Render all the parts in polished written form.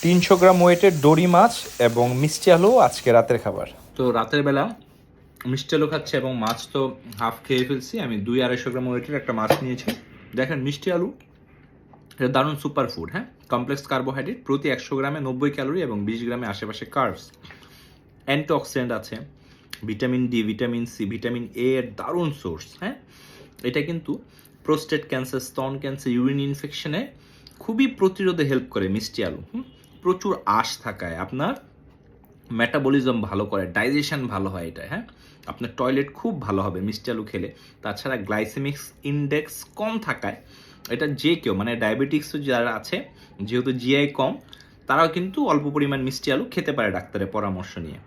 300 গ্রাম ওয়েটের দড়ি মাছ এবং মিষ্টি আলু আজকে রাতের খাবার। তো রাতের বেলা মিষ্টি আলু খাচ্ছে এবং মাছ তো হাফ খেয়ে ফেলছি। আমি 200-250 গ্রাম ওয়েটের একটা মাছ নিয়েছি। দেখেন মিষ্টি আলু এটা দারুণ সুপার ফুড, হ্যাঁ, কমপ্লেক্স কার্বোহাইড্রেট, প্রতি 100 গ্রামে 90 ক্যালোরি এবং 20 গ্রামে আশেপাশে কার্বস। অ্যান্টিঅক্সিডেন্ট আছে, vitamin D, vitamin C, vitamin A এর দারুণ সোর্স, হ্যাঁ। এটা কিন্তু প্রোস্টেট ক্যান্সার, স্তন ক্যান্সার, ইউরিন ইনফেকশনে খুবই প্রতিরোধে হেল্প করে মিষ্টি আলু। প্রচুর আঁশ থাকায় আপনার মেটাবলিজম ভালো করে, ডাইজেশন ভালো হয় এটা, হ্যাঁ। আপনার টয়লেট খুব ভালো হবে মিষ্টি আলু খেলে। তাছাড়া গ্লাইসেমিক্স ইন্ডেক্স কম থাকায় এটা যে কেউ, মানে ডায়াবেটিক্স যারা আছে, যেহেতু জিআই কম, তারাও কিন্তু অল্প পরিমাণ মিষ্টি আলু খেতে পারে ডাক্তারের পরামর্শ নিয়ে।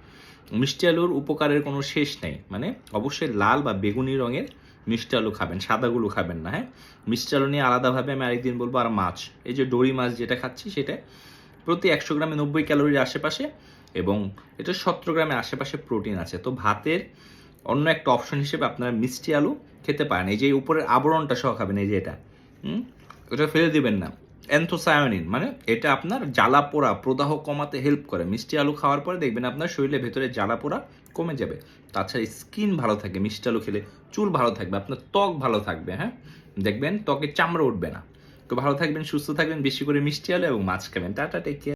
মিষ্টি আলুর উপকারের কোনো শেষ নেই, মানে অবশ্যই লাল বা বেগুনি রঙের মিষ্টি আলু খাবেন, সাদাগুলো খাবেন না, হ্যাঁ। মিষ্টি আলু নিয়ে আলাদাভাবে আমি আরেকদিন বলবো। আর মাছ, এই যে দড়ি মাছ যেটা খাচ্ছি সেটা প্রতি 100 গ্রামে 90 ক্যালোরির আশেপাশে এবং এটা 17 গ্রামের আশেপাশে প্রোটিন আছে। তো ভাতের অন্য একটা অপশন হিসেবে আপনারা মিষ্টি আলু খেতে পারেন। এই যে উপরের আবরণটা সহ খাবেন, এই যে এটা, এটা ফেলে দিবেন না। অ্যান্থোসায়ানিন, মানে এটা আপনার জ্বালা পোড়া প্রদাহ কমাতে হেল্প করে। মিষ্টি আলু খাওয়ার পরে দেখবেন আপনার শরীরের ভেতরে জ্বালা পোড়া কমে যাবে। তাছাড়া স্কিন ভালো থাকে মিষ্টি আলু খেলে, চুল ভালো থাকবে, আপনার ত্বক ভালো থাকবে, হ্যাঁ, দেখবেন ত্বকে চামড়া উঠবে না। তো ভালো থাকবেন, সুস্থ থাকবেন, বেশি করে মিষ্টি আলু এবং মাছ খাবেন। Tata, take care.